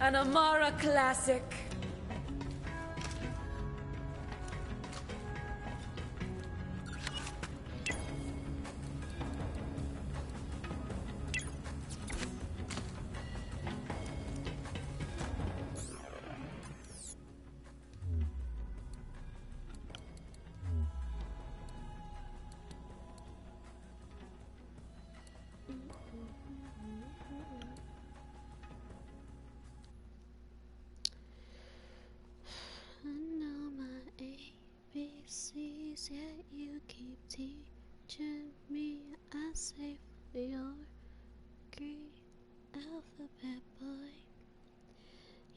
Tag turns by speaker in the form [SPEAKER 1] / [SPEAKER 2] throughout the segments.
[SPEAKER 1] An Amara classic.
[SPEAKER 2] Yet you keep teaching me. I say for your Greek alphabet boy.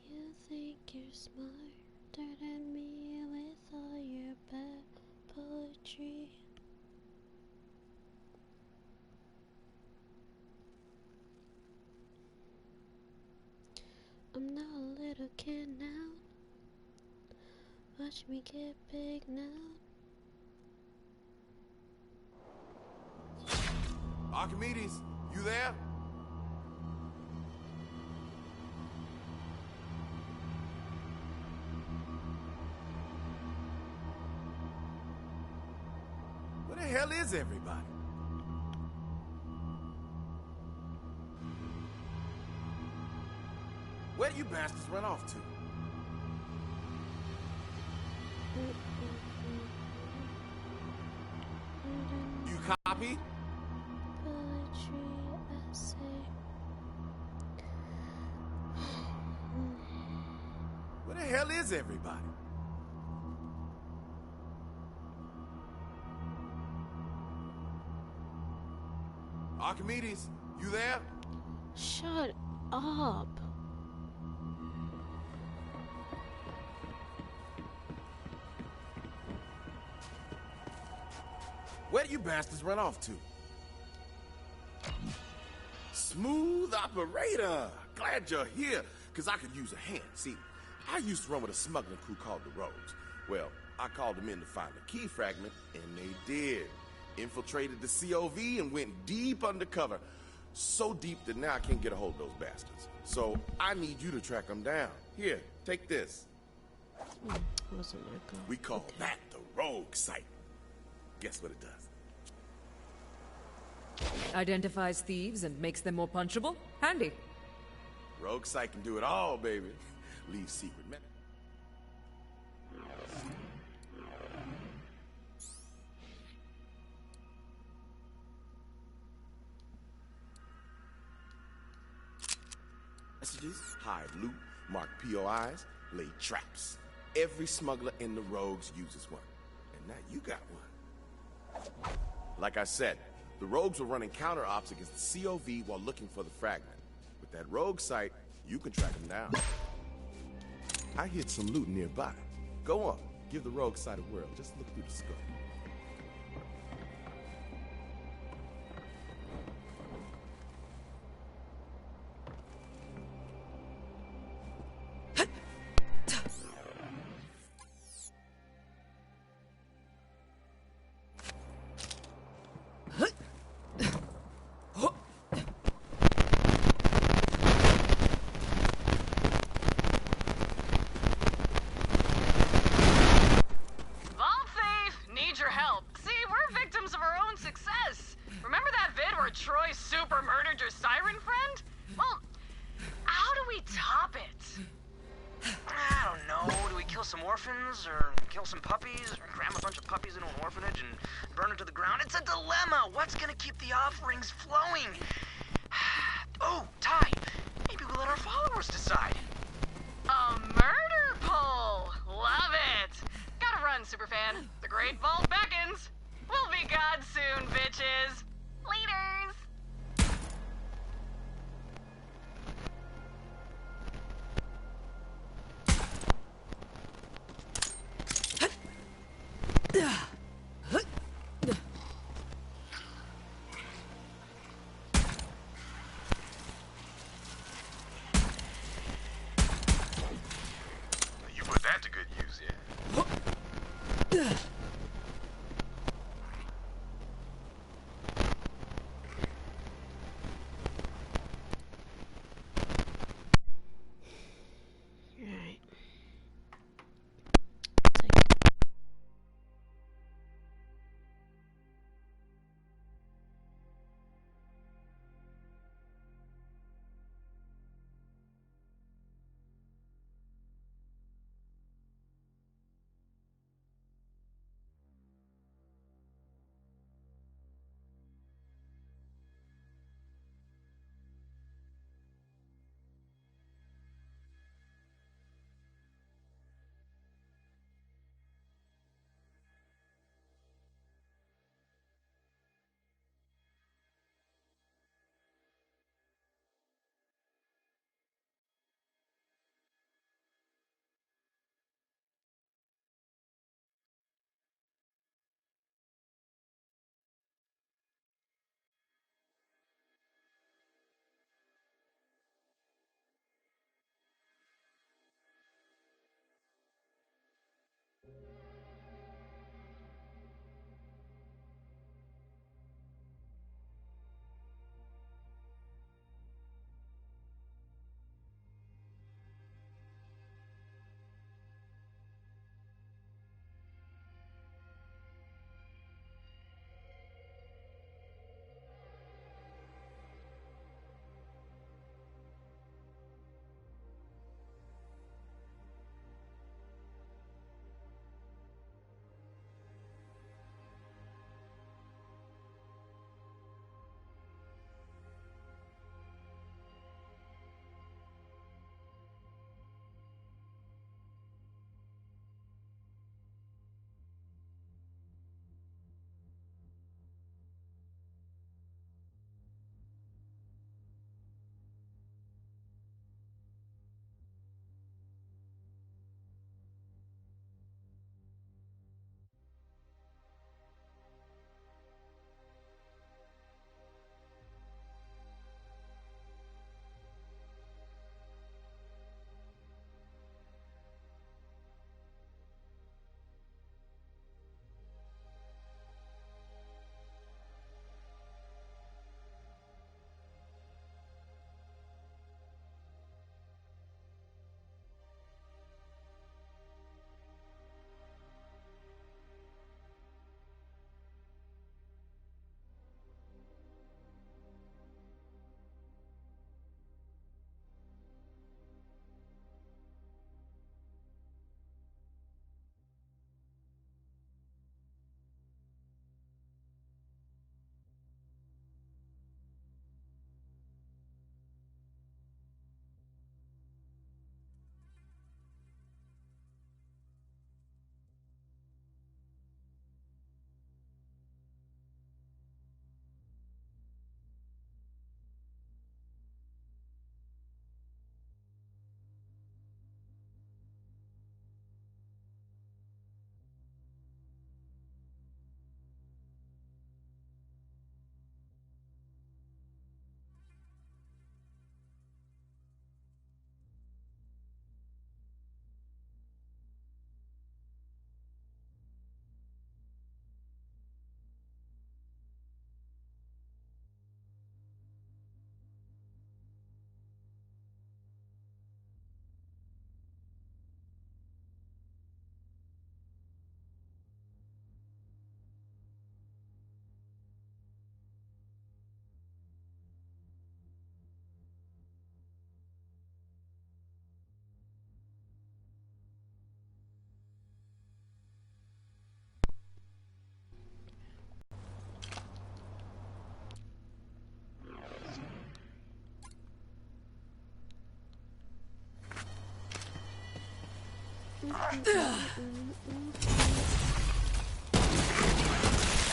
[SPEAKER 2] You think you're smarter than me with all your bad poetry. I'm not a little kid now. Watch me get big now.
[SPEAKER 3] Archimedes, you there? Where the hell is everybody? Where do you bastards run off to? You copy? Where the hell is everybody? Archimedes, you there?
[SPEAKER 2] Shut up.
[SPEAKER 3] Where do you bastards run off to? Smooth operator. Glad you're here, because I could use a hand. See, I used to run with a smuggling crew called the Rogues. Well, I called them in to find the key fragment, and they did. Infiltrated the COV and went deep undercover. So deep that now I can't get a hold of those bastards. So I need you to track them down. Here, take this. We call that the Rogue Site. Guess what it does?
[SPEAKER 1] Identifies thieves and makes them more punchable? Handy.
[SPEAKER 3] Rogue Site can do it all, baby. Leave secret messages. Hide loot, mark POIs, lay traps. Every smuggler in the Rogues uses one. And now you got one. Like I said, the Rogues were running counter-ops against the COV while looking for the fragment. With that Rogue Site, you can track them down. I hid some loot nearby. Go on, give the Rogue Site a whirl. Just look through the scope.
[SPEAKER 4] Or kill some puppies, or cram a bunch of puppies into an orphanage and burn it to the ground. It's a dilemma. What's gonna keep the offerings flowing? Oh, Ty, maybe we'll let our followers decide.
[SPEAKER 5] A murder poll. Love it. Gotta run, superfan. The Great Vault beckons. We'll be gods soon, bitches. Laters.
[SPEAKER 3] You put that to good use, yeah.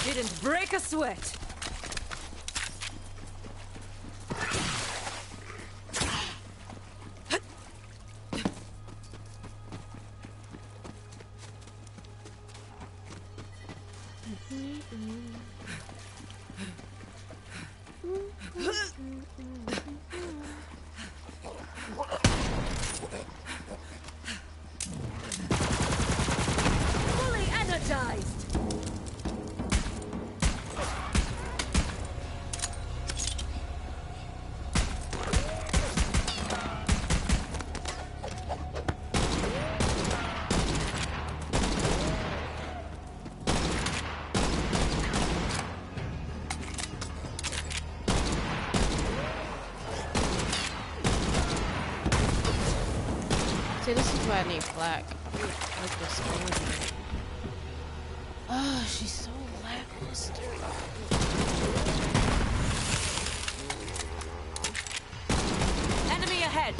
[SPEAKER 1] Didn't break a sweat. Fully energized.
[SPEAKER 2] See, this is why I need black. Like this one. Oh, she's so lackluster.
[SPEAKER 1] Enemy ahead.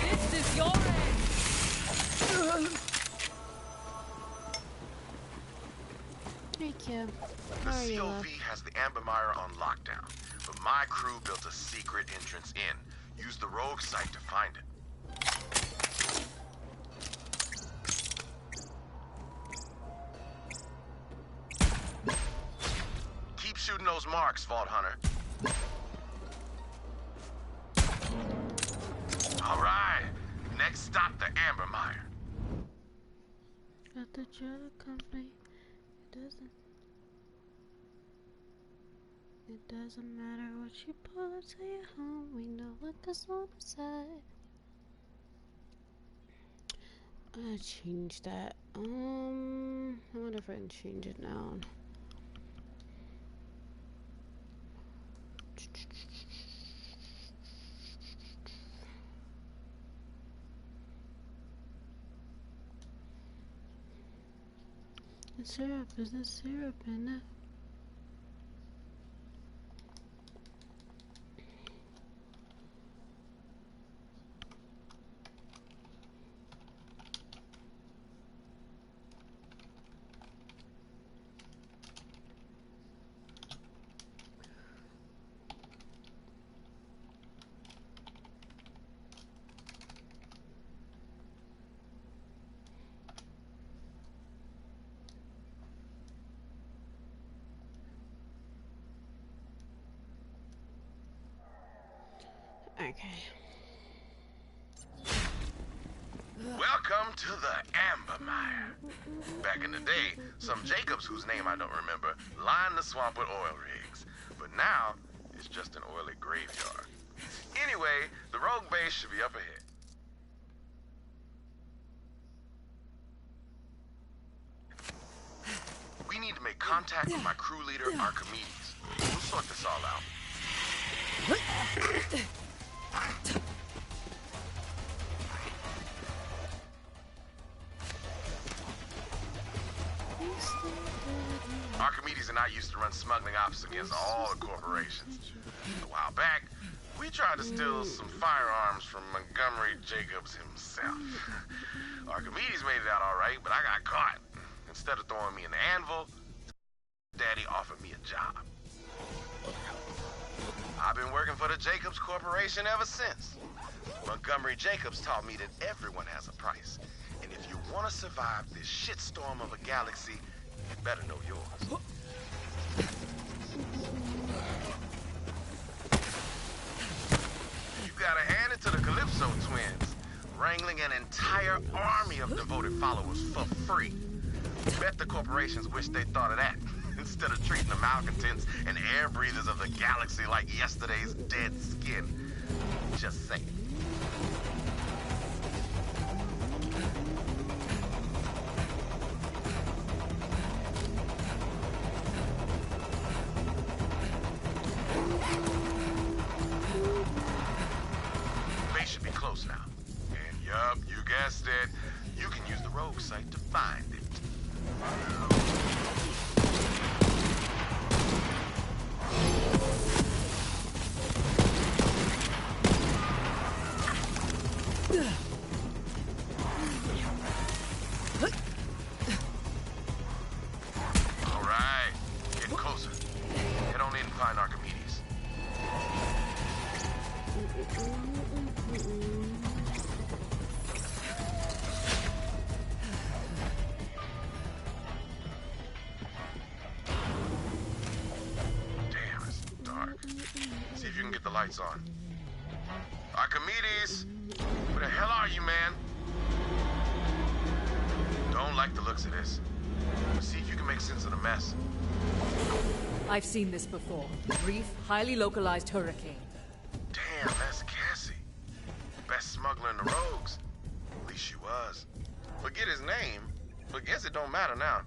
[SPEAKER 1] This is your end.
[SPEAKER 2] Thank you.
[SPEAKER 3] The
[SPEAKER 2] How are you,
[SPEAKER 3] COV
[SPEAKER 2] love?
[SPEAKER 3] has the Amber Mire on lockdown, but my crew built a secret entrance in. Use the rogue site to find it. Keep shooting those marks, Vault Hunter. All right, next stop, the Amber Mire.
[SPEAKER 2] Got the Jetta company. It doesn't matter what you pull up to your home. We know what goes on inside. I'm gonna change that. I wonder if I can change it now. It's syrup, is there syrup in it? Okay.
[SPEAKER 3] Welcome to the Amber Mire. Back in the day, some Jacobs, whose name I don't remember, lined the swamp with oil rigs. But now, it's just an oily graveyard. Anyway, the rogue base should be up ahead. We need to make contact with my crew leader, Archimedes. We'll sort this all out. Archimedes and I used to run smuggling ops against all the corporations. A while back, we tried to steal some firearms from Montgomery Jacobs himself. Archimedes made it out all right, but I got caught. Instead of throwing me in the anvil, Daddy offered me a job. I've been working for the Jacobs Corporation ever since. Montgomery Jacobs taught me that everyone has a price. And if you want to survive this shitstorm of a galaxy, you better know yours. You gotta hand it to the Calypso twins, wrangling an entire army of devoted followers for free. Bet the corporations wish they thought of that, instead of treating the malcontents and air breathers of the galaxy like yesterday's dead skin. Just saying. the lights on. Archimedes! Where the hell are you, man? Don't like the looks of this. See if you can make sense of the mess.
[SPEAKER 1] I've seen this before. Brief, highly localized hurricane.
[SPEAKER 3] Damn, that's Cassie. Best smuggler in the rogues. At least she was. Forget his name, but guess it don't matter now.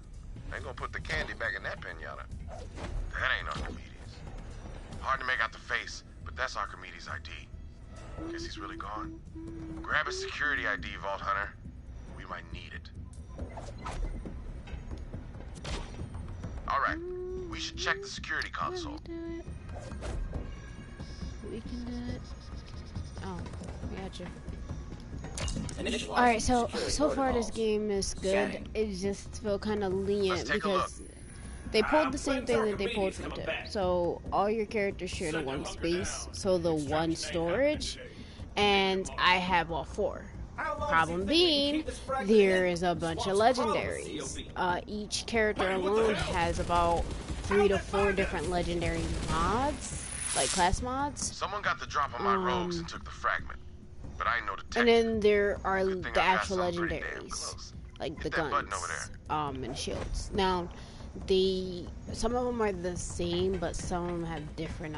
[SPEAKER 3] Ain't gonna put the candy back in that pinata. That ain't Archimedes. Hard to make out the face, but that's Archimedes' ID. Guess he's really gone. Grab his security ID, Vault Hunter. We might need it. Alright, we should check the security console.
[SPEAKER 2] We can do it. Oh, gotcha. Alright, so far this game is good. It just feel kind of lenient because they pulled the same thing that they pulled from 2. So all your characters share the one space, so the one storage, and I have all 4. Problem being, there is a bunch of legendaries. Each character alone has about 3 to 4 different legendary mods, like class mods.
[SPEAKER 3] Someone got the drop on my rogues and took the fragment. But I know the
[SPEAKER 2] and then there are the actual legendaries, like the guns, and shields. Now, some of them are the same, but some of them have different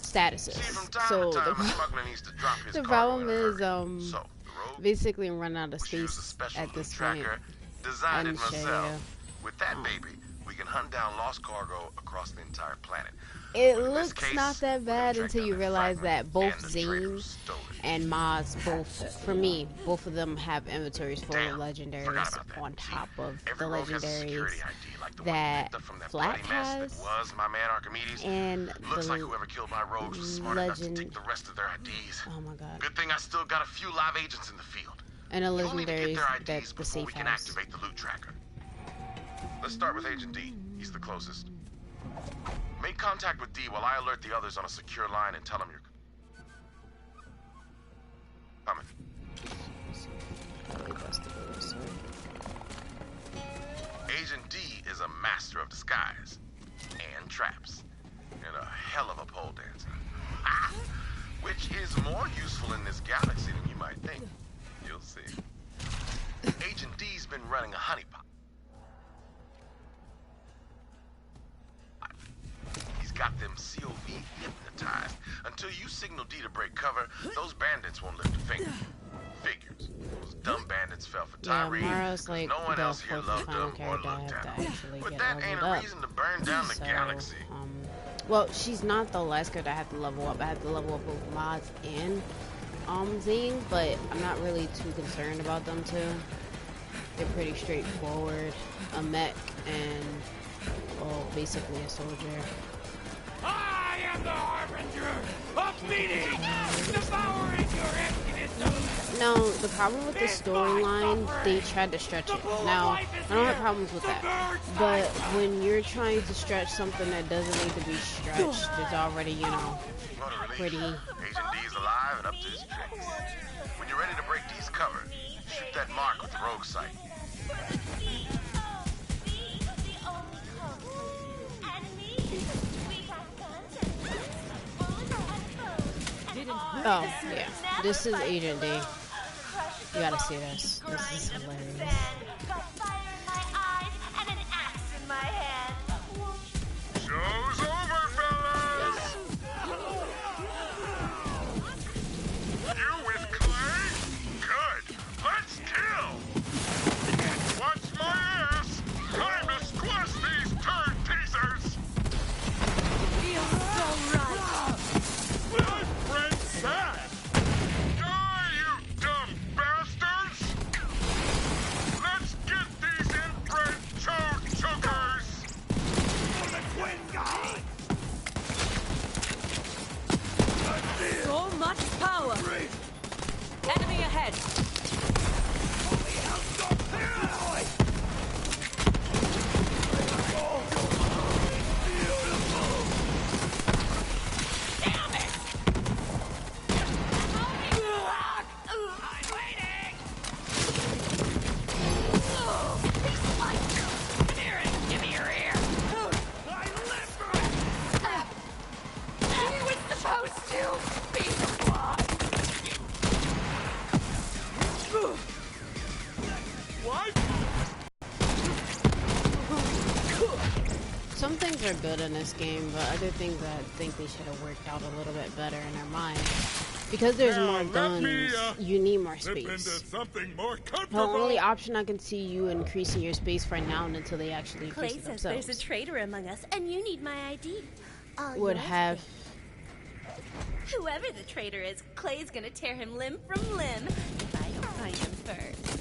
[SPEAKER 2] statuses. So the problem is basically I'm running out of space at this point.
[SPEAKER 3] Designed it myself. With that baby, we can hunt down lost cargo across the entire planet.
[SPEAKER 2] It looks not that bad until you realize that both Zane and Maz, both of them have inventories full of legendaries on top of the legendaries that Flat has, and
[SPEAKER 3] looks like whoever killed my rogues was smart enough to take the rest of their IDs.
[SPEAKER 2] Oh my god.
[SPEAKER 3] Good thing I still got a few live agents in the field.
[SPEAKER 2] And a legendary that the safe
[SPEAKER 3] we can
[SPEAKER 2] house.
[SPEAKER 3] Activate the loot tracker. Let's start with Agent D. He's the closest. Make contact with D while I alert the others on a secure line and tell them you're coming. Agent D is a master of disguise and traps, and a hell of a pole dancer. Which is more useful in this galaxy than you might think. You'll see. Agent D's been running a honeypot. He's got them COV hypnotized. Until you signal D to break cover, those bandits won't lift a finger. Figures. Those dumb bandits fell for Tyree.
[SPEAKER 2] Mara's like
[SPEAKER 3] no one
[SPEAKER 2] the
[SPEAKER 3] else here loved them or looked at them. But that ain't a reason to burn down the galaxy.
[SPEAKER 2] Well, she's not the last character I have to level up. I have to level up both mods and Zane, but I'm not really too concerned about them two. They're pretty straightforward. A mech and, well, basically a soldier.
[SPEAKER 6] I am the harbinger of meaning, devouring your emptiness.
[SPEAKER 2] Now, the problem with the storyline, they tried to stretch it. Now, I don't have problems with that. But when you're trying to stretch something that doesn't need to be stretched, it's already, you know, pretty...
[SPEAKER 3] Agent D's alive and up to his tricks. When you're ready to break D's cover, shoot that mark with the rogue sight.
[SPEAKER 2] Oh, yeah. This is Agent D. You gotta see this. This is hilarious.
[SPEAKER 3] Show's over, fellas! You with Clay? Good. Let's kill! Watch my ass! Time to squash these turd teasers!
[SPEAKER 1] Feels so right.
[SPEAKER 3] My friend said! Die, you dumb bastards! Let's get
[SPEAKER 2] some things are good in this game, but other things I think they should have worked out a little bit better in their mind. Because there's more guns, you need more space. The only option I can see you increasing your space for now until they actually increase it themselves.
[SPEAKER 7] Clay says there's a traitor among us, and you need my ID.
[SPEAKER 2] Would have...
[SPEAKER 7] Whoever the traitor is, Clay's gonna tear him limb from limb if I don't find him first.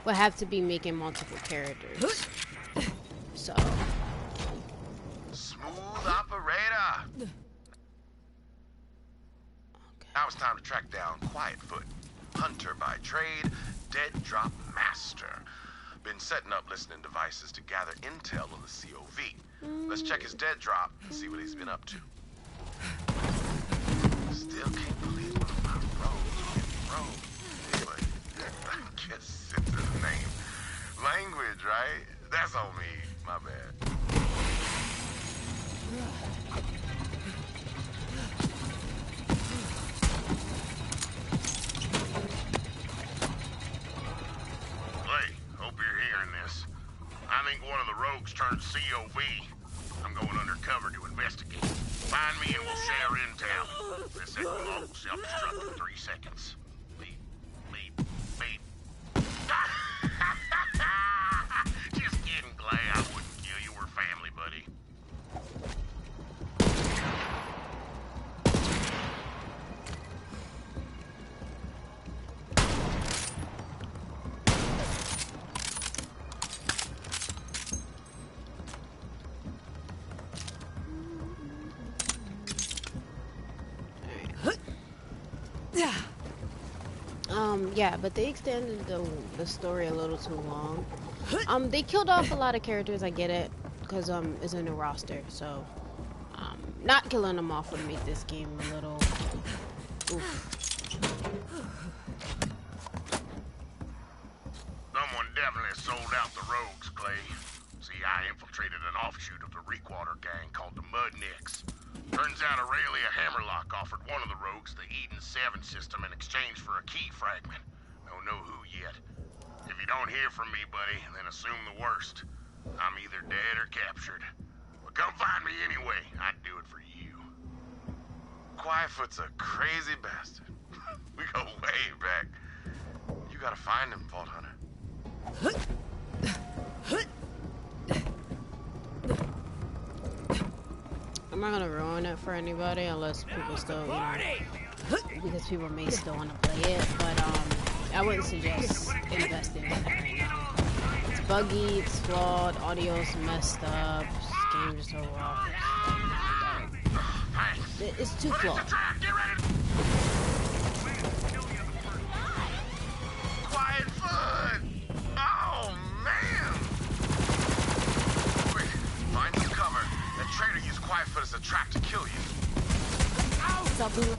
[SPEAKER 2] Would have to be making multiple characters. So.
[SPEAKER 3] Smooth operator. Okay. Now it's time to track down Quietfoot, hunter by trade, dead drop master. Been setting up listening devices to gather intel on the COV. Let's check his dead drop and see what he's been up to. Still can't believe one of my rogues. Anyway, I guess it's his name. Language, right? That's on me. My bad. Clay, hope you're hearing this. I think one of the rogues turned COV. I'm going undercover to investigate. Find me and we'll share intel. This Equilon will self-destruct in 3 seconds. Leave. Just kidding, Clay. I wouldn't kill you. We're family, buddy.
[SPEAKER 2] Yeah, but they extended the story a little too long. They killed off a lot of characters, I get it, because it's a new roster, so not killing them off would make this game a little oof.
[SPEAKER 3] Someone definitely sold out the rogues, Clay. See, I infiltrated an offshoot of the Reekwater gang called the Mudnicks. Turns out Aurelia Hammerlock offered one of the rogues the Eden 7 system in exchange for a key fragment. Don't know who yet. If you don't hear from me, buddy, then assume the worst. I'm either dead or captured. But come find me anyway. I'd do it for you. Quietfoot's a crazy bastard. We go way back. You gotta find him, Vault Hunter.
[SPEAKER 2] I'm not gonna ruin it for anybody unless people still, because people may still want to play it, but I wouldn't suggest investing in it right now. It's buggy, it's flawed, audio's messed up, this game just overall. It's too flawed.
[SPEAKER 3] Quietfoot! Oh, man! Quick, find some cover. That traitor used Quietfoot as a trap to kill you.
[SPEAKER 2] Stop being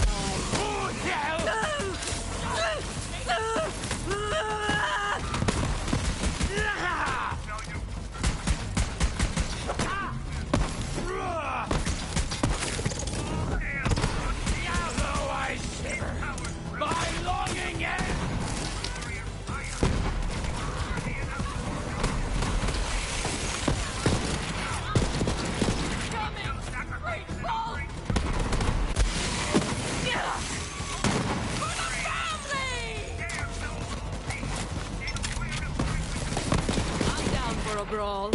[SPEAKER 1] brawl.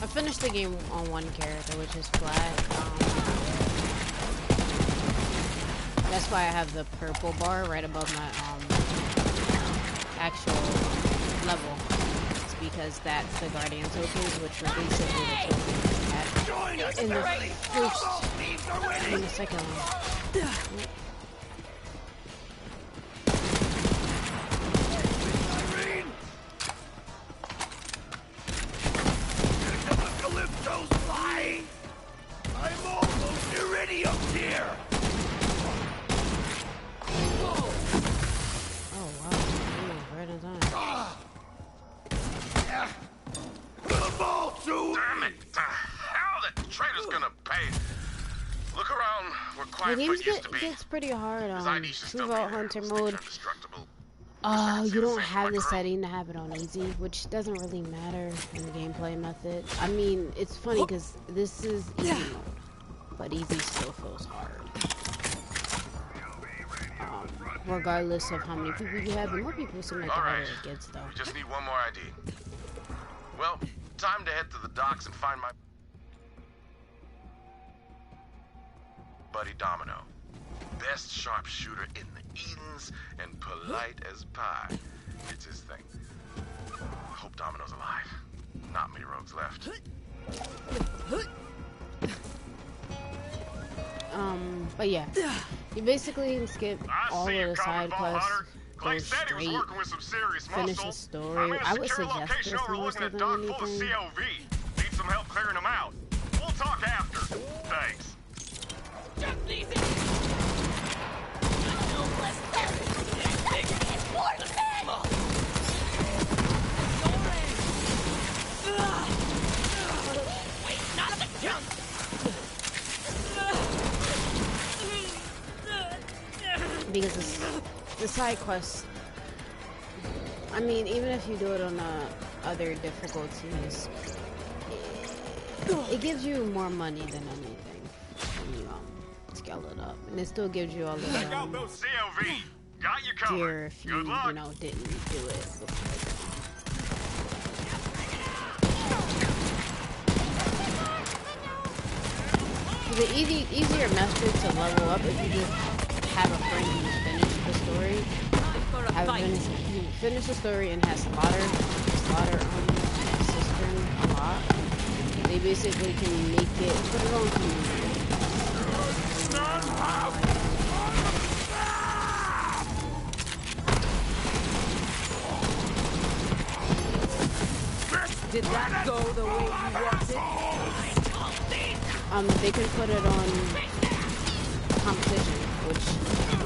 [SPEAKER 2] I finished the game on one character, which is Flat. That's why I have the purple bar right above my actual level. It's because that's the Guardian tokens, which were basically the tokens I had in the first, in the second one.
[SPEAKER 3] Damn it! How the trader's gonna pay? Look around where
[SPEAKER 2] The
[SPEAKER 3] Quiet
[SPEAKER 2] game
[SPEAKER 3] Foot used to be.
[SPEAKER 2] gets pretty hard
[SPEAKER 3] His
[SPEAKER 2] on
[SPEAKER 3] ID should still
[SPEAKER 2] True
[SPEAKER 3] be
[SPEAKER 2] Vault
[SPEAKER 3] there.
[SPEAKER 2] Hunter
[SPEAKER 3] Those
[SPEAKER 2] mode.
[SPEAKER 3] things are indestructible.
[SPEAKER 2] Oh, you don't
[SPEAKER 3] Same
[SPEAKER 2] have
[SPEAKER 3] for
[SPEAKER 2] the
[SPEAKER 3] my crew.
[SPEAKER 2] setting to have it on easy, which doesn't really matter in the gameplay method. I mean, it's funny because this is easy mode, but easy still feels hard. Regardless of how many people you have, the more people seem like the harder it gets, though.
[SPEAKER 3] We just need one more ID. Well, time to head to the docks and find my buddy Domino. Best sharpshooter in the Edens and polite as pie. It's his thing. Hope Domino's alive. Not many rogues left.
[SPEAKER 2] But yeah, you basically can skip all of the side quests, go straight, finish the story. I would suggest this more so than anything.
[SPEAKER 3] Need some help clearing them out. We'll talk after. Thanks.
[SPEAKER 2] Because the side quests, I mean, even if you do it on other difficulties, it gives you more money than anything when you scale it up, and it still gives you all the gear if you know didn't do it before. The easier method to level up if you just have a friend who's finished the story. Finish the story and has slaughter cistern a lot. They basically can make it, put it on community.
[SPEAKER 1] Did that go the way you wanted?
[SPEAKER 2] They can put it on competition, which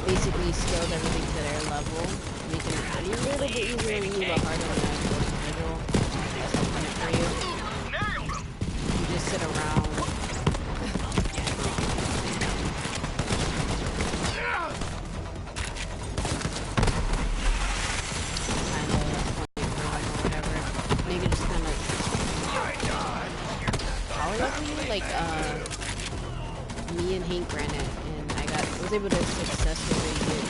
[SPEAKER 2] basically scales everything to their level, making it a little bit easier when you go harder than actual individual. That's no fun for you. You just sit around. Me and Hank ran it, and I was able to successfully get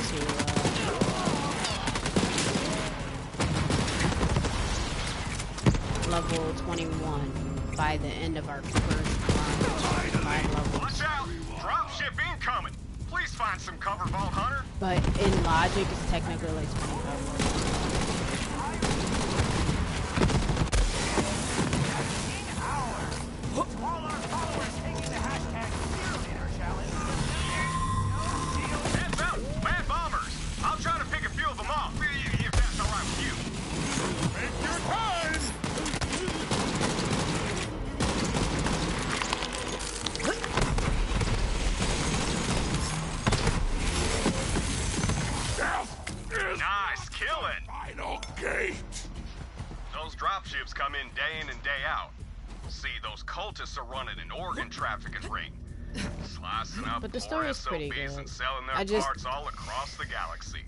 [SPEAKER 2] to level 21 by the end of our first run.
[SPEAKER 3] Watch out! Dropship incoming! Please find some cover, Vault Hunter.
[SPEAKER 2] But in logic, it's technically like 25.
[SPEAKER 3] Cultists are running an organ trafficking ring, slicing up
[SPEAKER 2] but the story is pretty good.
[SPEAKER 3] And selling their parts all across the galaxy.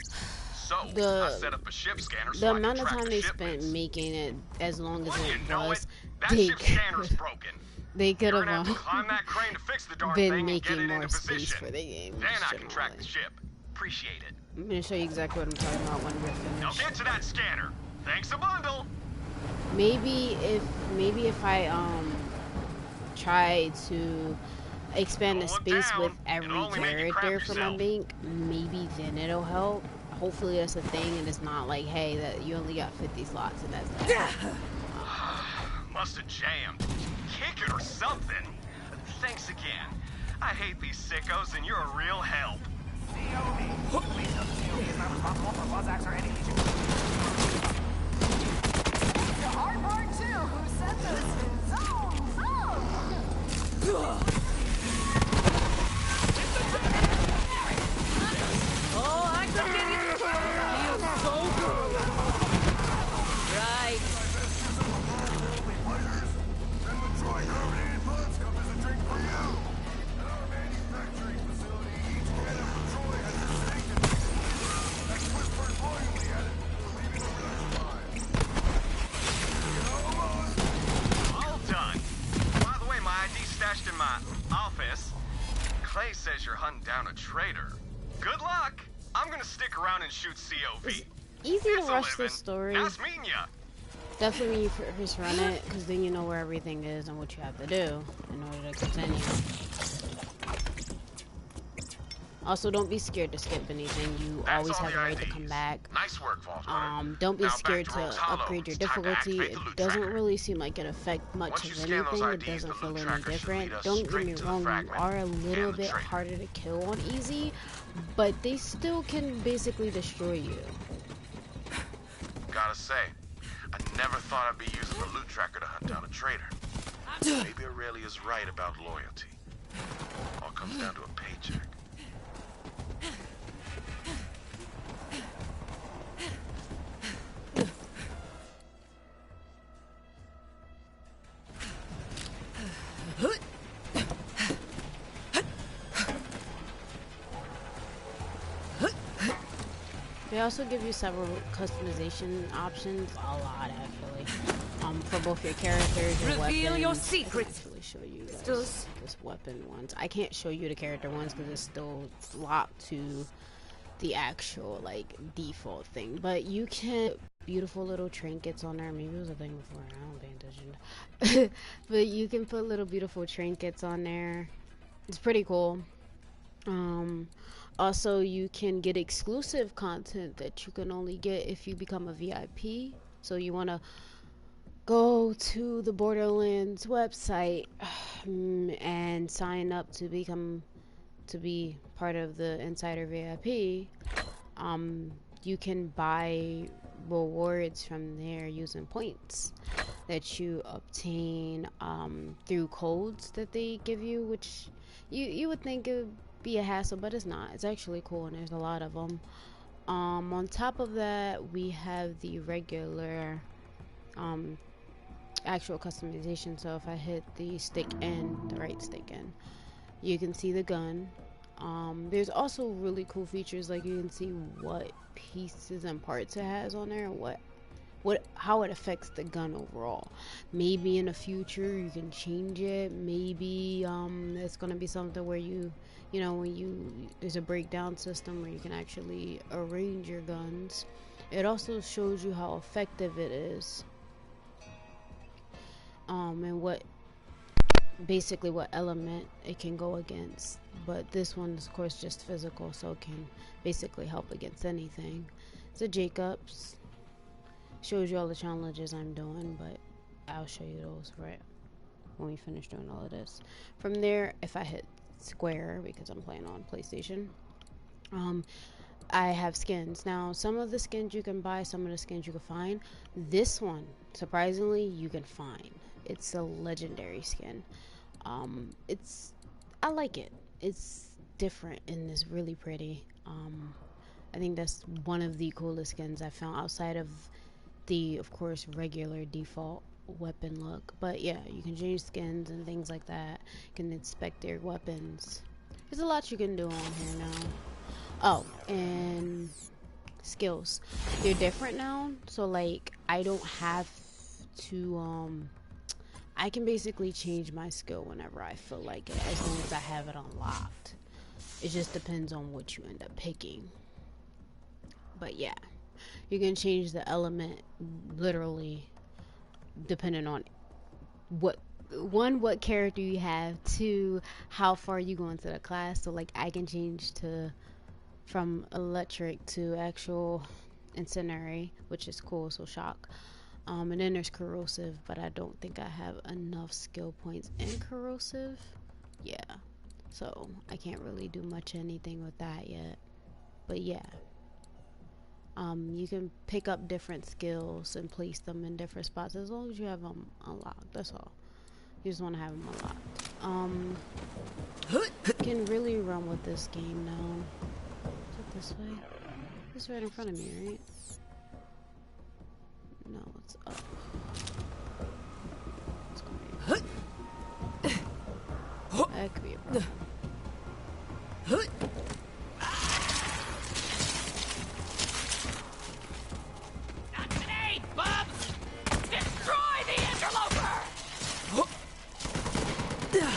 [SPEAKER 3] So I set up a ship scanner so
[SPEAKER 2] the
[SPEAKER 3] I
[SPEAKER 2] amount
[SPEAKER 3] can
[SPEAKER 2] of
[SPEAKER 3] track
[SPEAKER 2] time
[SPEAKER 3] the
[SPEAKER 2] they
[SPEAKER 3] shipments.
[SPEAKER 2] spent making it as long as it was,
[SPEAKER 3] that ship scanner's broken.
[SPEAKER 2] They could
[SPEAKER 3] You're
[SPEAKER 2] have
[SPEAKER 3] gonna have to climb that crane to fix the darn
[SPEAKER 2] been
[SPEAKER 3] thing
[SPEAKER 2] making
[SPEAKER 3] and get it
[SPEAKER 2] more
[SPEAKER 3] into
[SPEAKER 2] space
[SPEAKER 3] position.
[SPEAKER 2] for the game.
[SPEAKER 3] Then I can track the ship. Appreciate it.
[SPEAKER 2] I'm gonna show you exactly what I'm talking about when we're finished.
[SPEAKER 3] Now get to that scanner. Thanks a bundle.
[SPEAKER 2] Maybe if I try to expand the space with every character for my bank, maybe then it'll help. Hopefully that's a thing and it's not like, hey, that you only got 50 slots and that's that.
[SPEAKER 3] Must have jammed. Kick it or something. Thanks again. I hate these sickos and you're a real help.
[SPEAKER 8] Please note the COV is not responsible for buzz acts or any legion. The hard part too. Who said this?
[SPEAKER 1] Oh, I could get it. Feels so good. Right.
[SPEAKER 9] miss. Clay says you're hunting down a traitor. Good luck. I'm gonna stick around and shoot COV.
[SPEAKER 2] It's easy to rush this story.
[SPEAKER 9] Nice meeting ya.
[SPEAKER 2] Definitely when you first run it, because then you know where everything is and what you have to do in order to continue. Also, don't be scared to skip anything. You always have the right to come back.
[SPEAKER 9] Nice work, Vault.
[SPEAKER 2] Don't be scared to upgrade your difficulty. It doesn't really seem like it affects much of anything. It doesn't feel any different. Don't get me wrong, you are a little bit harder to kill on easy, but they still can basically destroy you.
[SPEAKER 3] Gotta say, I never thought I'd be using the loot tracker to hunt down a traitor. Maybe Aurelia's right about loyalty. All comes down to a paycheck.
[SPEAKER 2] They also give you several customization options, a lot actually, for both your characters, your weapons.
[SPEAKER 1] Reveal your secrets.
[SPEAKER 2] I'll actually show you guys this weapon ones. I can't show you the character ones because it's still locked to the actual like default thing. But you can beautiful little trinkets on there. Maybe it was a thing before. I don't pay attention. But you can put little beautiful trinkets on there. It's pretty cool. Also, you can get exclusive content that you can only get if you become a VIP. So you want to go to the Borderlands website and sign up to be part of the Insider VIP. You can buy rewards from there using points that you obtain through codes that they give you, which you would think it would be a hassle, but it's not. It's actually cool, and there's a lot of them. On top of that, we have the regular actual customization. So if I hit the stick in, the right stick in, you can see the gun. There's also really cool features, like you can see what pieces and parts it has on there, and how it affects the gun overall. Maybe in the future you can change it. Maybe it's gonna be something where there's a breakdown system where you can actually arrange your guns. It also shows you how effective it is, and what element it can go against. But this one is of course just physical, so it can basically help against anything. It's a Jacobs. Shows you all the challenges I'm doing, but I'll show you those right when we finish doing all of this. From there, if I hit square, because I'm playing on PlayStation, I have skins. Now, some of the skins you can buy, some of the skins you can find. This one, surprisingly, you can find. It's a legendary skin. I like it. It's different and it's really pretty. I think that's one of the coolest skins I found outside of the, of course, regular default weapon look. But yeah, you can change skins and things like that. You can inspect their weapons. There's a lot you can do on here now. Oh, and skills. They're different now. So like, I don't have to I can basically change my skill whenever I feel like it, as long as I have it unlocked. It just depends on what you end up picking. But yeah, you can change the element literally depending on what character you have, to how far you go into the class. So like, I can change from electric to actual incendiary, which is cool, so shock. And then there's corrosive, but I don't think I have enough skill points in corrosive. Yeah, so I can't really do much anything with that yet. But yeah, you can pick up different skills and place them in different spots as long as you have them unlocked. That's all. You just want to have them unlocked. You can really run with this game now. Is it this way? It's right in front of me, right? No, it's up. It's going to be that could be a problem.
[SPEAKER 6] Not today, bubs! Destroy the interloper!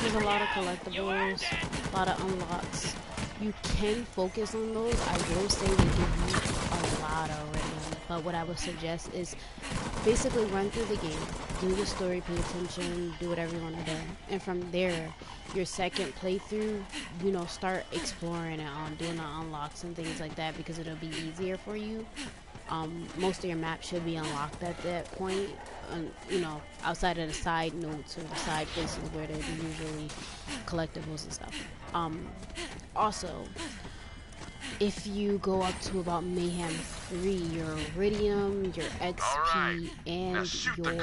[SPEAKER 2] there's a lot of collectibles, a lot of unlocks. You can focus on those. I will say they give you a lot already. But what I would suggest is basically run through the game, do the story, pay attention, do whatever you want to do. And from there, your second playthrough, you know, start exploring it, doing the unlocks and things like that, because it'll be easier for you. Most of your map should be unlocked at that point, you know, outside of the side notes or the side places where there's usually collectibles and stuff. Also, if you go up to about Mayhem 3, your Iridium, your XP, and your loot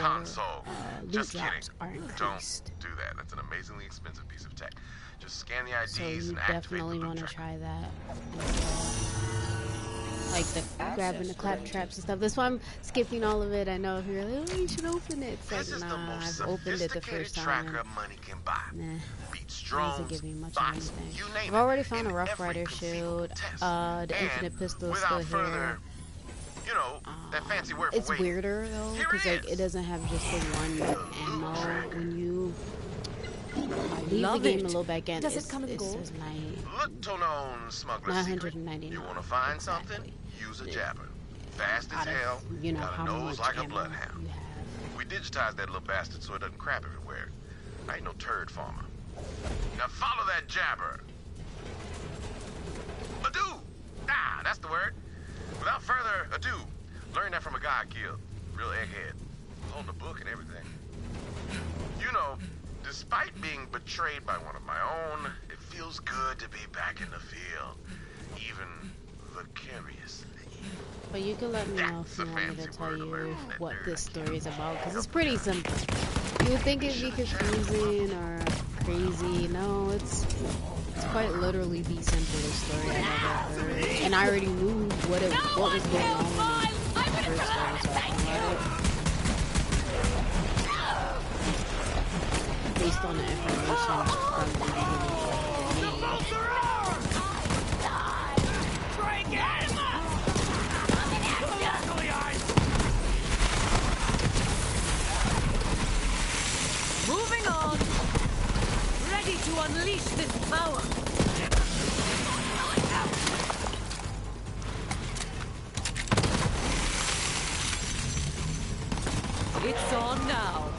[SPEAKER 2] drops are increased.
[SPEAKER 3] Don't do that. That's an amazingly expensive piece of tech. Just scan the IDs
[SPEAKER 2] so you
[SPEAKER 3] and activate
[SPEAKER 2] definitely
[SPEAKER 3] the
[SPEAKER 2] want to
[SPEAKER 3] loot
[SPEAKER 2] try that. Like the grabbing the clap traps and stuff. That's why I'm skipping all of it. I know if you're like, oh, you should open it. It's like, nah, I've opened it the first time. Nah. Doesn't give me much of anything. I've already found a Rough Rider shield. The Infinite Pistol still here.
[SPEAKER 3] You know, that fancy word
[SPEAKER 2] it's weirder though, because like it doesn't have just the one ammo. When you leave the game a little back in,
[SPEAKER 1] does it come in gold?
[SPEAKER 2] It says
[SPEAKER 3] Look to known smuggler secret. You want to find something? Use a jabber. Fast as hell.
[SPEAKER 2] You know,
[SPEAKER 3] got
[SPEAKER 2] how
[SPEAKER 3] a nose
[SPEAKER 2] much
[SPEAKER 3] like a
[SPEAKER 2] ammo
[SPEAKER 3] bloodhound.
[SPEAKER 2] you have.
[SPEAKER 3] We digitized that little bastard so it doesn't crap everywhere. I ain't no turd farmer. Now follow that jabber. Ado! Ah, that's the word. Without further ado, learn that from a guy I killed. Real egghead. Holding a book and everything. You know, despite being betrayed by one of my own, it feels good to be back in the field. Even vicariously.
[SPEAKER 2] But you can let me know if you want me to tell you what this story is about, because it's pretty simple. You would think it'd be confusing or crazy. No, it's quite literally the simplest story I've ever heard. And I already knew what was going on when I first started talking about it. Based on the information from the beginning of the game.
[SPEAKER 1] Moving on. Ready to unleash this power. It's on now.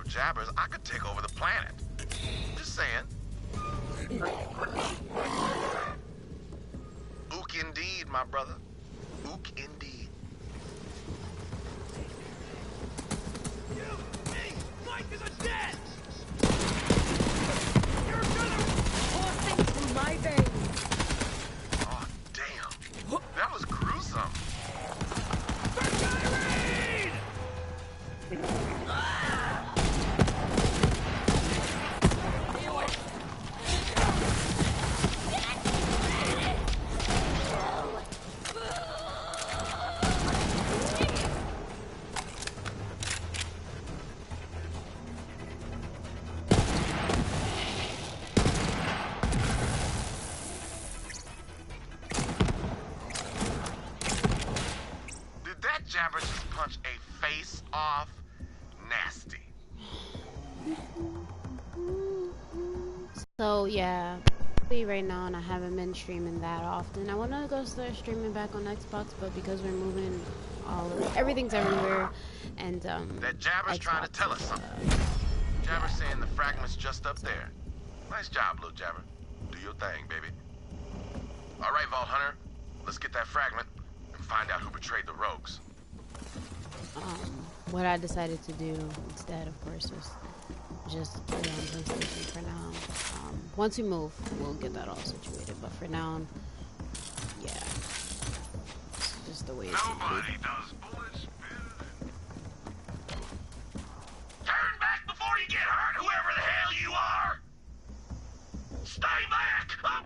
[SPEAKER 3] Jabbers, I could take over the planet. Just saying. Ook indeed, my brother. Ook indeed.
[SPEAKER 6] You, me, life is a debt! You're gonna...
[SPEAKER 1] Coursing through my veins.
[SPEAKER 3] Oh, damn. That was gruesome. Jabber just punch a face off? Nasty.
[SPEAKER 2] So yeah, right now, and I haven't been streaming that often. I want to go start streaming back on Xbox, but because we're moving everything's everywhere, and
[SPEAKER 3] that Jabber's
[SPEAKER 2] Xbox,
[SPEAKER 3] trying to tell us something. Jabber's saying the fragment's just up there. Nice job, little Jabber. Do your thing, baby. All right, Vault Hunter, let's get that fragment and find out who betrayed the rogues.
[SPEAKER 2] What I decided to do instead, of course, was just put it on PlayStation for now. Once we move, we'll get that all situated. But for now, yeah, it's just the way it's
[SPEAKER 3] Nobody does bullets better than... Turn back before you get hurt, whoever the hell you are! Stay back! Up!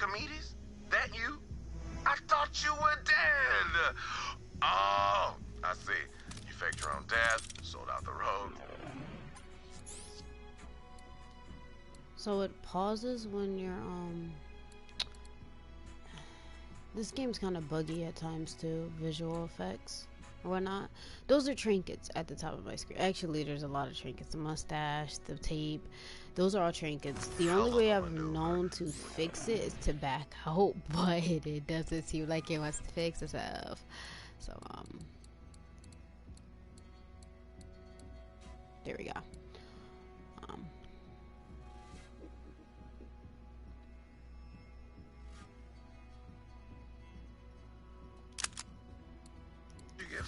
[SPEAKER 3] Archimedes? That you? I thought you were dead. Oh, I see. You faked your own death, sold out the rogue.
[SPEAKER 2] So it pauses when you're this game's kind of buggy at times too, visual effects or whatnot. Those are trinkets at the top of my screen. Actually, there's a lot of trinkets. The mustache, the tape, those are all trinkets. The only way I've known to fix it is to back out, but it doesn't seem like it wants to fix itself. So there we go.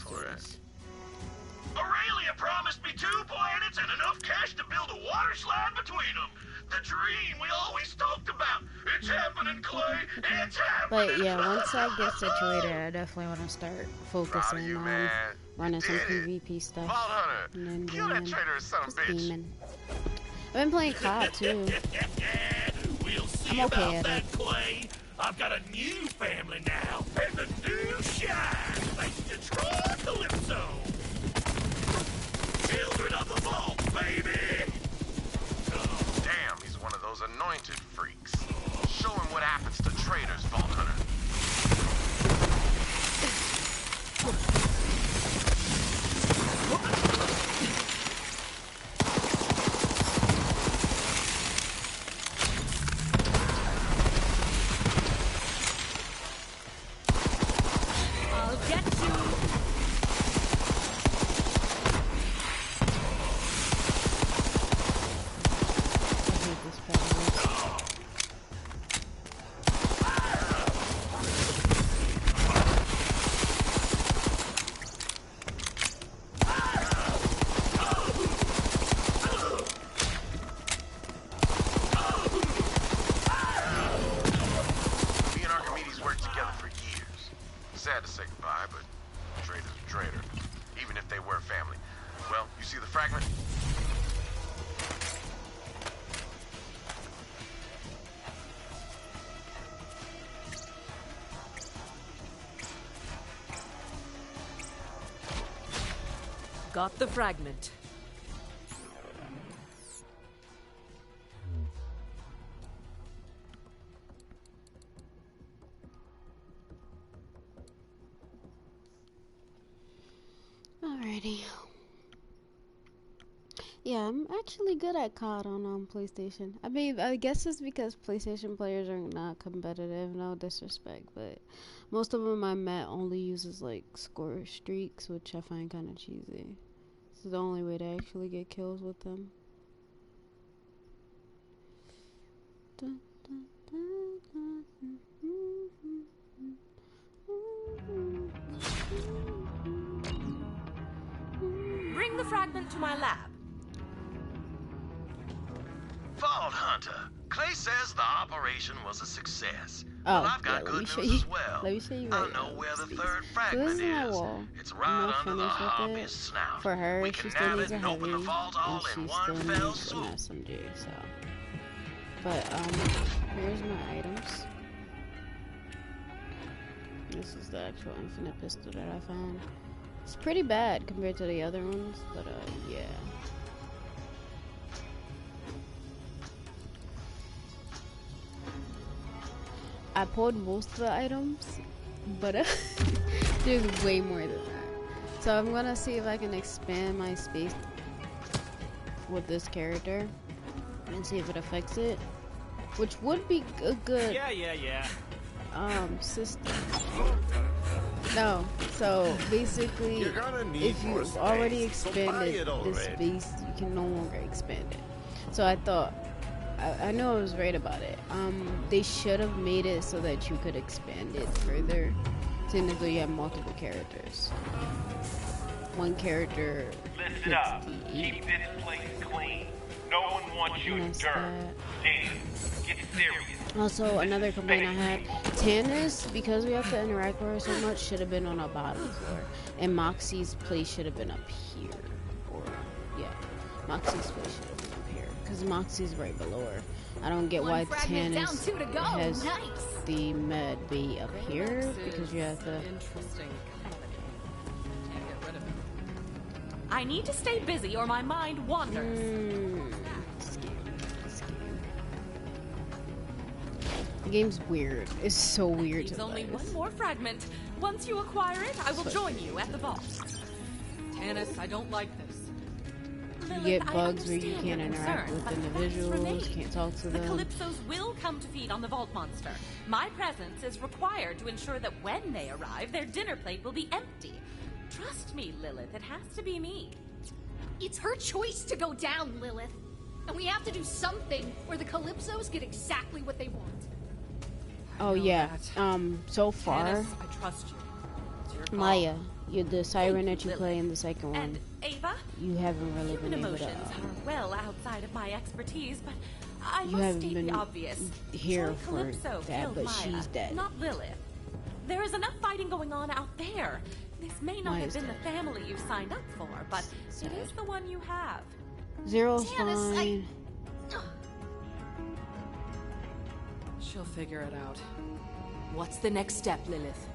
[SPEAKER 3] For it.
[SPEAKER 6] Aurelia promised me 2 planets and enough cash to build a water slide between them. The dream we always talked about. It's happening, Clay. It's happening.
[SPEAKER 2] But yeah, once I get situated, I definitely want to start focusing on running some PvP stuff.
[SPEAKER 3] Vault Hunter,
[SPEAKER 2] And then
[SPEAKER 3] kill that traitorous son of a bitch.
[SPEAKER 2] scheming. I've been playing COD too.
[SPEAKER 6] We'll see
[SPEAKER 2] I'm okay
[SPEAKER 6] about
[SPEAKER 2] at
[SPEAKER 6] that,
[SPEAKER 2] it.
[SPEAKER 6] Clay. I've got a new family now, and the new shine, thanks to Troy Calypso. Children of the vault, baby.
[SPEAKER 3] Damn, he's one of those anointed freaks. Show him what happens to traitors, Vault Hunter. Sad to say goodbye, but a traitor's a traitor, even if they were family. Well, you see the fragment?
[SPEAKER 1] Got the fragment.
[SPEAKER 2] Alrighty. Yeah, I'm actually good at COD on PlayStation. I mean, I guess it's because PlayStation players are not competitive, no disrespect, but most of them I met only uses like score streaks, which I find kind of cheesy. This is the only way to actually get kills with them. Dun, dun, dun, dun,
[SPEAKER 7] Bring the fragment to my lab.
[SPEAKER 6] Vault Hunter. Clay says the operation was a success.
[SPEAKER 2] Oh,
[SPEAKER 6] Well, I've got
[SPEAKER 2] yeah,
[SPEAKER 6] good
[SPEAKER 2] let
[SPEAKER 6] news
[SPEAKER 2] me
[SPEAKER 6] as well.
[SPEAKER 2] Let me show you
[SPEAKER 6] I
[SPEAKER 2] right
[SPEAKER 6] know
[SPEAKER 2] now.
[SPEAKER 6] where the
[SPEAKER 2] Space.
[SPEAKER 6] third
[SPEAKER 2] So
[SPEAKER 6] fragment
[SPEAKER 2] this is my
[SPEAKER 6] is.
[SPEAKER 2] wall.
[SPEAKER 6] It's
[SPEAKER 2] I'm
[SPEAKER 6] right
[SPEAKER 2] not
[SPEAKER 6] under the
[SPEAKER 2] finished with
[SPEAKER 6] hobbyist
[SPEAKER 2] it.
[SPEAKER 6] snout.
[SPEAKER 2] For her,
[SPEAKER 6] We
[SPEAKER 2] she
[SPEAKER 6] can
[SPEAKER 2] still
[SPEAKER 6] nab
[SPEAKER 2] needs
[SPEAKER 6] it
[SPEAKER 2] a
[SPEAKER 6] and open the
[SPEAKER 2] heavy,
[SPEAKER 6] vault
[SPEAKER 2] and
[SPEAKER 6] all
[SPEAKER 2] she
[SPEAKER 6] in
[SPEAKER 2] still
[SPEAKER 6] one fell
[SPEAKER 2] needs an
[SPEAKER 6] swoop.
[SPEAKER 2] SMG, so. But, here's my items. This is the actual infinite pistol that I found. It's pretty bad compared to the other ones, but, yeah. I pulled most of the items, but there's way more than that. So I'm gonna see if I can expand my space with this character and see if it affects it, which would be a good system. No, so basically, if you've already expanded this space, you can no longer expand it. So I thought, I know I was right about it. They should have made it so that you could expand it further, seeing as though you have multiple characters. One character.
[SPEAKER 10] Listen up. Keep this place clean. No one wants you in dirt. Damn. Get serious.
[SPEAKER 2] Also, another complaint I had, Tannis, because we have to interact with her so much, should have been on a bottom floor. And Moxie's place should have been up here. Or, yeah, Moxie's place should have been up here. Because Moxie's right below her. I don't get why Tannis has the med be up here, because you have to...
[SPEAKER 1] Interesting company. Can't get rid of it.
[SPEAKER 5] I need to stay busy or my mind wanders.
[SPEAKER 2] The game's weird. It's so weird to
[SPEAKER 5] There's only
[SPEAKER 2] play.
[SPEAKER 5] one more fragment. Once you acquire it, I will join you at the vault.
[SPEAKER 1] Tannis, I don't like this.
[SPEAKER 2] You get bugs where you can't interact with individuals, can't talk to
[SPEAKER 5] The
[SPEAKER 2] them.
[SPEAKER 5] Calypsos will come to feed on the vault monster. My presence is required to ensure that when they arrive, their dinner plate will be empty. Trust me, Lilith, it has to be me.
[SPEAKER 11] It's her choice to go down, Lilith. And we have to do something where the Calypsos get exactly what they want.
[SPEAKER 2] Oh yeah. So far,
[SPEAKER 1] Tannis, I trust you. It's your call.
[SPEAKER 2] Maya, you're the siren that you play in the second one.
[SPEAKER 5] And Ava?
[SPEAKER 2] You haven't really
[SPEAKER 5] Human
[SPEAKER 2] been able to.
[SPEAKER 5] emotions are well outside of my expertise, but I
[SPEAKER 2] You
[SPEAKER 5] must
[SPEAKER 2] haven't
[SPEAKER 5] state
[SPEAKER 2] been
[SPEAKER 5] the obvious.
[SPEAKER 2] here
[SPEAKER 5] Joy
[SPEAKER 2] for
[SPEAKER 5] Calypso
[SPEAKER 2] that,
[SPEAKER 5] killed
[SPEAKER 2] but
[SPEAKER 5] Maya,
[SPEAKER 2] she's dead.
[SPEAKER 5] not Lilith. There is enough fighting going on out there. This may not
[SPEAKER 2] Maya's
[SPEAKER 5] have been
[SPEAKER 2] dead.
[SPEAKER 5] the family you signed up for, but it is the one you have.
[SPEAKER 2] Zero's
[SPEAKER 11] Tannis,
[SPEAKER 2] fine.
[SPEAKER 1] She'll figure it out. What's the next step, Lilith?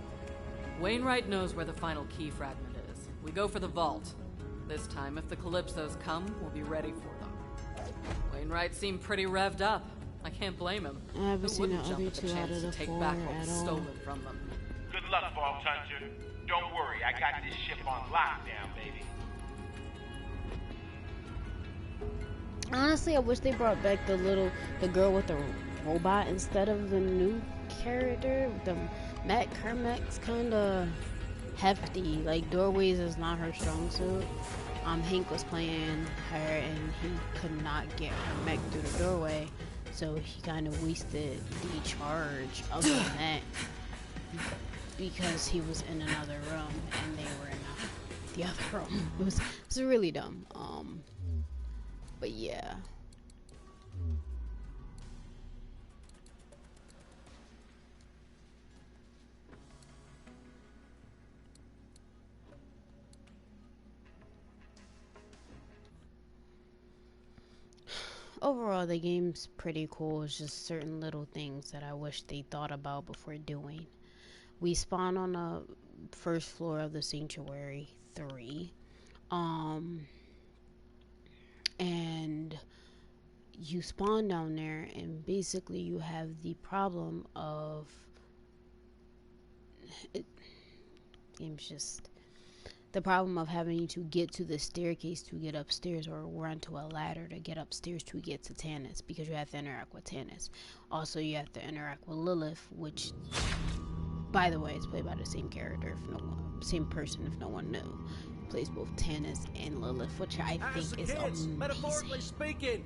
[SPEAKER 1] Wainwright knows where the final key fragment is. We go for the vault. This time, if the Calypsos come, we'll be ready for them. Wainwright seemed pretty revved up. I can't blame him.
[SPEAKER 2] I haven't
[SPEAKER 1] Who
[SPEAKER 2] seen
[SPEAKER 1] wouldn't
[SPEAKER 2] the
[SPEAKER 1] jump
[SPEAKER 2] other
[SPEAKER 1] at the
[SPEAKER 2] two out
[SPEAKER 1] chance
[SPEAKER 2] of
[SPEAKER 1] to
[SPEAKER 2] the
[SPEAKER 1] take
[SPEAKER 2] 4
[SPEAKER 1] back what
[SPEAKER 2] at
[SPEAKER 1] was
[SPEAKER 2] all.
[SPEAKER 1] stolen from them?
[SPEAKER 10] Good luck, Vault Hunter. Don't worry, I got this ship on lockdown, baby.
[SPEAKER 2] Honestly, I wish they brought back the girl with the robot instead of the new character. The Matt Kermack's kind of hefty. Like, doorways is not her strong suit. Hank was playing her and he could not get her mech through the doorway, so he kind of wasted the charge of the mech because he was in another room and they were in the other room. It was really dumb. But yeah. Overall, the game's pretty cool. It's just certain little things that I wish they thought about before doing. We spawn on the first floor of the Sanctuary 3. And you spawn down there, and basically you have the problem of game's just the problem of having to get to the staircase to get upstairs, or run to a ladder to get upstairs to get to Tannis, because you have to interact with Tannis. Also, you have to interact with Lilith, which, by the way, is played by the same character, same person, if no one knew. Plays both Tannis and Lilith, which I think is amazing.
[SPEAKER 12] Metaphorically speaking.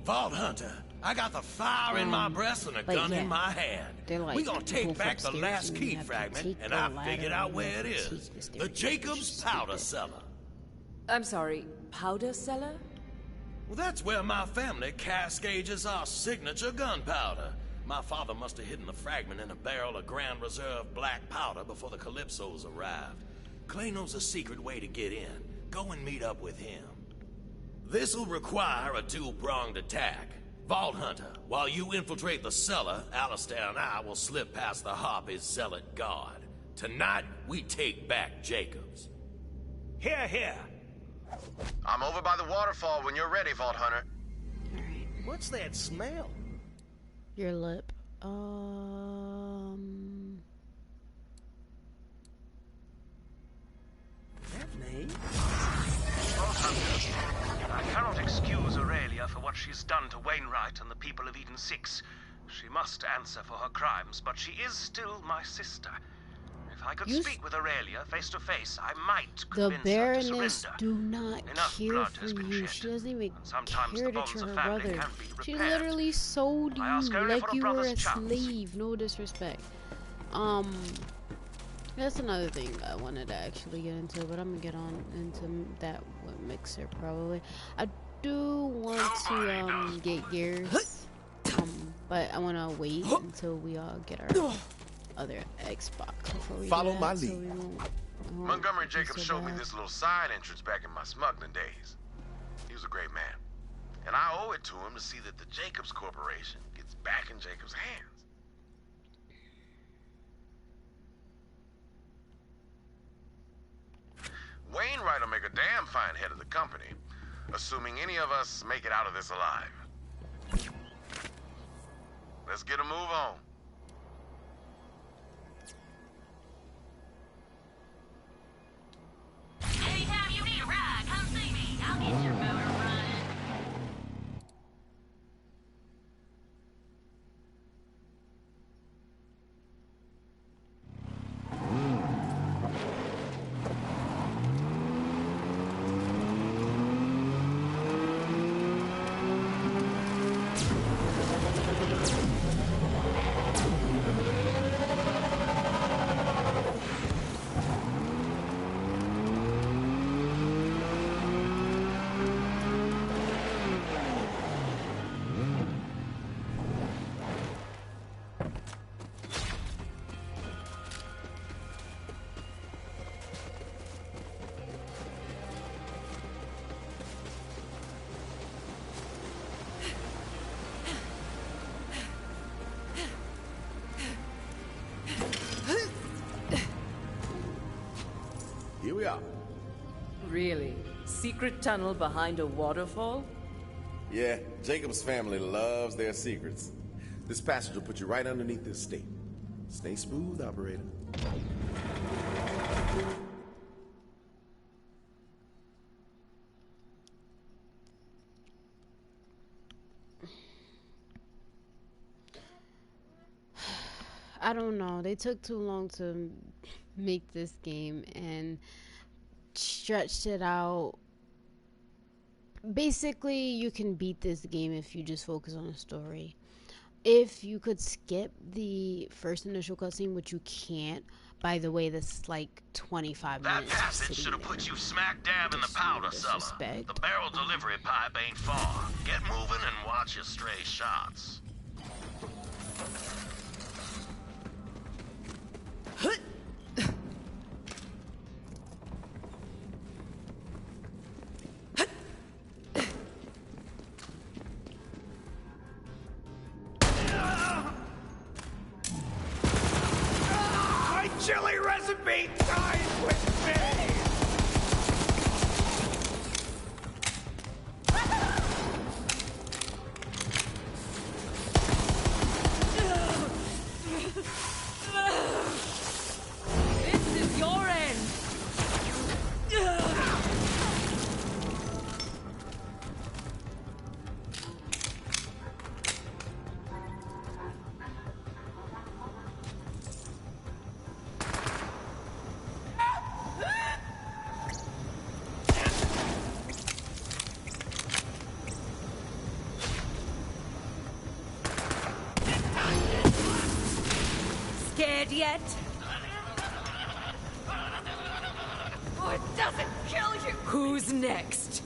[SPEAKER 12] Vault Hunter, I got the fire in my breast and a gun in my hand.
[SPEAKER 2] Like,
[SPEAKER 12] we gonna take back the last key fragment, and I figured out where it is. The Jacobs Powder Cellar.
[SPEAKER 1] I'm sorry, powder cellar?
[SPEAKER 12] Well, that's where my family cascades our signature gunpowder. My father must have hidden the fragment in a barrel of Grand Reserve black powder before the Calypsos arrived. Clay knows a secret way to get in. Go and meet up with him. This'll require a dual-pronged attack. Vault Hunter, while you infiltrate the cellar, Alistair and I will slip past the Harpy's zealot guard. Tonight, we take back Jacobs.
[SPEAKER 6] Here, here. I'm over by the waterfall when you're ready, Vault Hunter.
[SPEAKER 12] What's that smell?
[SPEAKER 2] Your lip.
[SPEAKER 12] Daphne?
[SPEAKER 4] Vault Hunter, I cannot excuse Aurelia for what she's done to Wainwright and the people of Eden 6. She must answer for her crimes, but she is still my sister. If I could speak with Aurelia face to face, I might
[SPEAKER 2] The
[SPEAKER 4] convince her to
[SPEAKER 2] Baroness
[SPEAKER 4] surrender.
[SPEAKER 2] do not
[SPEAKER 4] Enough
[SPEAKER 2] care
[SPEAKER 4] blood
[SPEAKER 2] for
[SPEAKER 4] has been
[SPEAKER 2] you.
[SPEAKER 4] shed.
[SPEAKER 2] She doesn't even
[SPEAKER 4] Sometimes
[SPEAKER 2] care
[SPEAKER 4] the
[SPEAKER 2] that
[SPEAKER 4] bonds
[SPEAKER 2] you're
[SPEAKER 4] of
[SPEAKER 2] her
[SPEAKER 4] family
[SPEAKER 2] brother.
[SPEAKER 4] can be
[SPEAKER 2] She
[SPEAKER 4] repaired.
[SPEAKER 2] literally sold
[SPEAKER 4] I ask
[SPEAKER 2] you
[SPEAKER 4] only
[SPEAKER 2] like
[SPEAKER 4] for a
[SPEAKER 2] you were
[SPEAKER 4] brother's
[SPEAKER 2] a
[SPEAKER 4] chance.
[SPEAKER 2] slave. No disrespect. That's another thing I wanted to actually get into, but I'm gonna get on into that with Mixer probably. I do want to get gears, but I want to wait until we all get our other Xbox before we
[SPEAKER 3] Follow
[SPEAKER 2] do that,
[SPEAKER 3] my
[SPEAKER 2] so
[SPEAKER 3] lead.
[SPEAKER 2] we won't
[SPEAKER 6] Montgomery
[SPEAKER 2] be
[SPEAKER 6] Jacobs
[SPEAKER 2] so
[SPEAKER 6] showed me
[SPEAKER 2] bad.
[SPEAKER 6] this little side entrance back in my smuggling days. He was a great man. And I owe it to him to see that the Jacobs Corporation gets back in Jacobs' hands. Wainwright will make a damn fine head of the company, assuming any of us make it out of this alive. Let's get a move on.
[SPEAKER 5] Anytime you need a ride, come see me. I'll get your motor running.
[SPEAKER 3] Here we are.
[SPEAKER 1] Really? Secret tunnel behind a waterfall?
[SPEAKER 3] Yeah, Jacob's family loves their secrets. This passage will put you right underneath this estate. Stay smooth, operator.
[SPEAKER 2] I don't know. They took too long to make this game and stretched it out. Basically, you can beat this game if you just focus on the story. If you could skip the first initial cutscene, which you can't, by the way, this is like 25 minutes.
[SPEAKER 6] That passage should have put you smack dab in the powder cellar. The barrel delivery pipe ain't far. Get moving and watch your stray shots.
[SPEAKER 8] My chili recipe dies with me!
[SPEAKER 1] This is your end!
[SPEAKER 5] Scared yet? Oh, it doesn't kill you!
[SPEAKER 1] Who's next?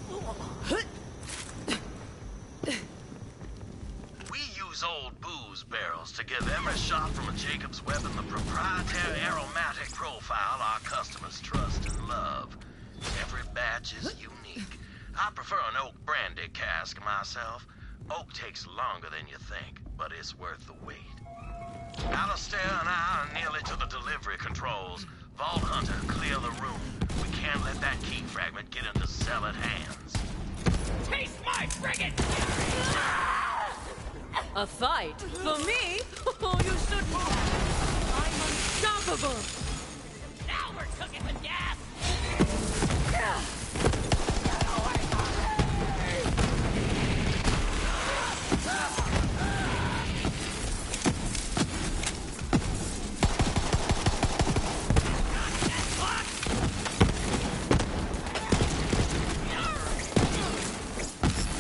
[SPEAKER 6] We use old booze barrels to give every shot from a Jacobs weapon the proprietary aromatic profile our customers trust and love. Every batch is unique. I prefer an oak brandy cask myself. Oak takes longer than you think, but it's worth the wait. Alistair and I are nearly to the delivery controls. Vault Hunter, clear the room. We can't let that key fragment get into zealot hands.
[SPEAKER 5] Taste my friggin'
[SPEAKER 1] A fight? For me? Oh, you shouldn't. I'm unstoppable!
[SPEAKER 5] Now we're cooking with gas!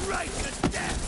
[SPEAKER 8] Right to death!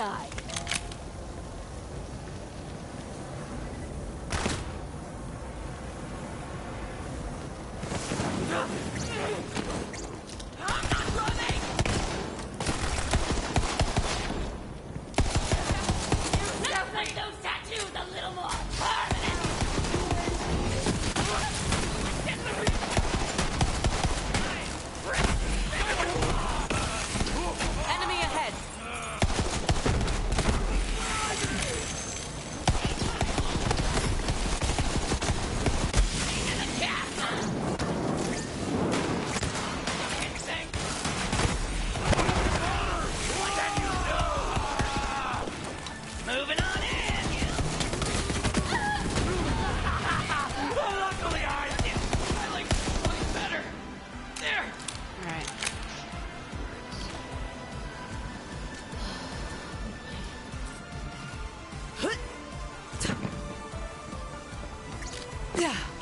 [SPEAKER 1] die.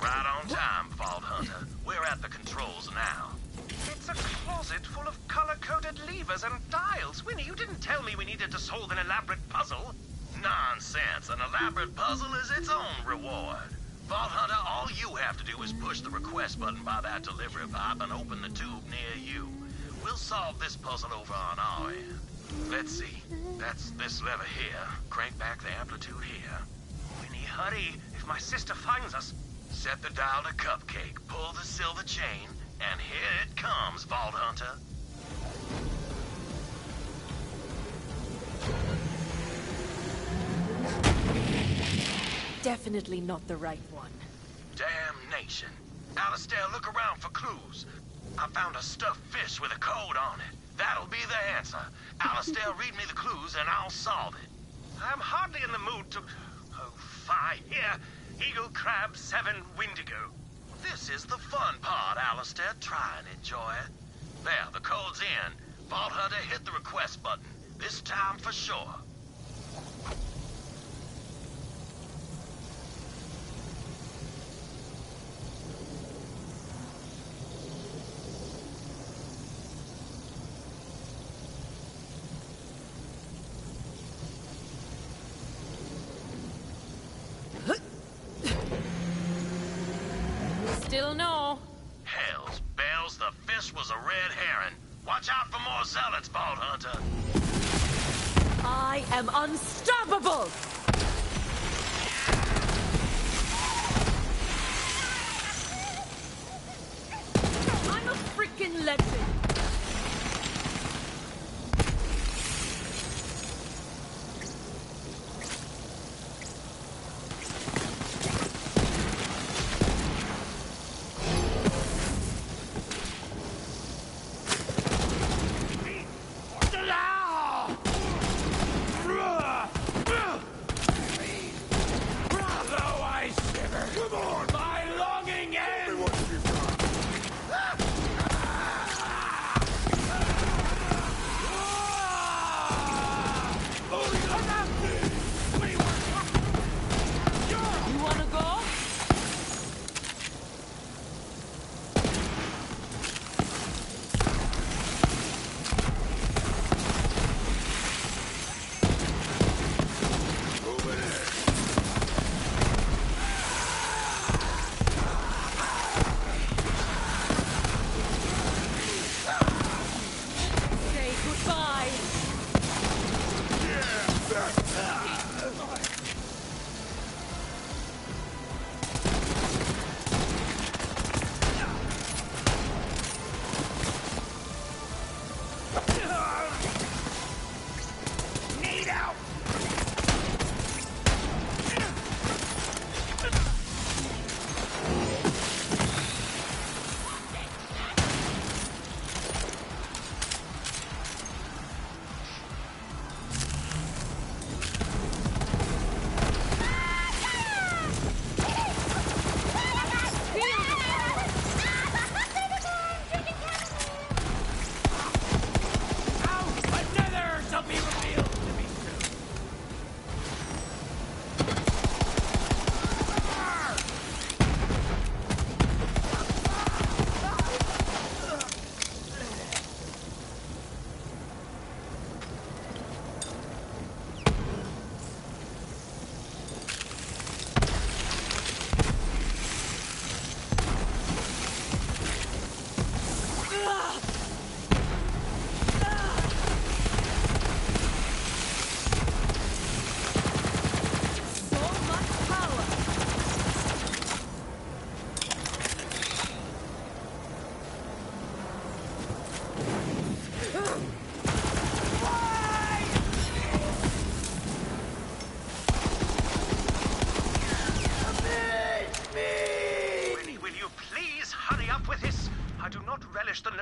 [SPEAKER 6] Right on time, Vault Hunter. We're at the controls now.
[SPEAKER 9] It's a closet full of color-coded levers and dials. Winnie, you didn't tell me we needed to solve an elaborate puzzle.
[SPEAKER 6] Nonsense. An elaborate puzzle is its own reward. Vault Hunter, all you have to do is push the request button by that delivery pipe and open the tube near you. We'll solve this puzzle over on our end. Let's see. That's this lever here. Crank back the amplitude here.
[SPEAKER 9] Winnie, hurry. If my sister finds us...
[SPEAKER 6] Set the dial to Cupcake, pull the silver chain, and here it comes, Vault Hunter.
[SPEAKER 1] Definitely not the right one.
[SPEAKER 6] Damnation. Alistair, look around for clues. I found a stuffed fish with a code on it. That'll be the answer. Alistair, read me the clues and I'll solve it.
[SPEAKER 9] I'm hardly in the mood to... Oh, fine. Here. Eagle, crab, 7, Windigo.
[SPEAKER 6] This is the fun part, Alistair. Try and enjoy it. There, the code's in. Vault Hunter, hit the request button. This time for sure.
[SPEAKER 1] Still no.
[SPEAKER 6] Hells bells, the fish was a red herring. Watch out for more zealots, Vault Hunter.
[SPEAKER 1] I am unstoppable! I'm a freaking legend!
[SPEAKER 12] Come on! My longing ends!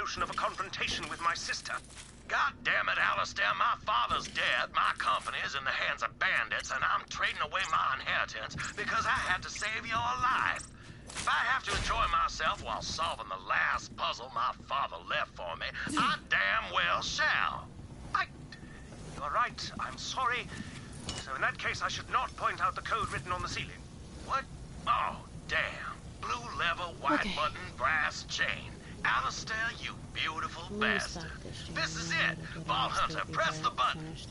[SPEAKER 10] notion of a confrontation with my sister.
[SPEAKER 6] God damn it, Alistair, my father's dead, my company is in the hands of bandits, and I'm trading away my inheritance because I had to save your life. If I have to enjoy myself while solving the last puzzle my father left for me, I damn well shall.
[SPEAKER 10] You're right, I'm sorry. So in that case, I should not point out the code written on the ceiling.
[SPEAKER 6] What? Oh, damn. Blue lever, white button, brass chain. Alistair, you beautiful bastard. This is it. Vault Hunter, press the button.
[SPEAKER 2] If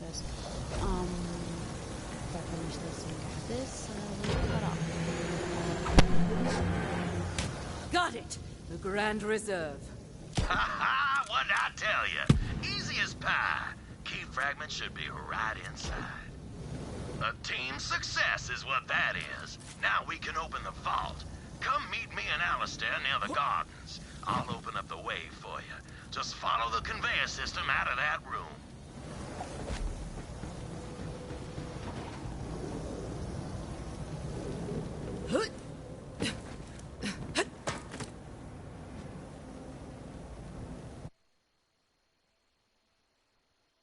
[SPEAKER 2] I finish this and got this, we'll cut off.
[SPEAKER 1] Got it! The Grand Reserve.
[SPEAKER 6] Ha ha! What'd I tell you? Easy as pie. Key fragment should be right inside. A team success is what that is. Now we can open the vault. Come meet me and Alistair near the gardens. I'll open up the way for you. Just follow the conveyor system out of that room.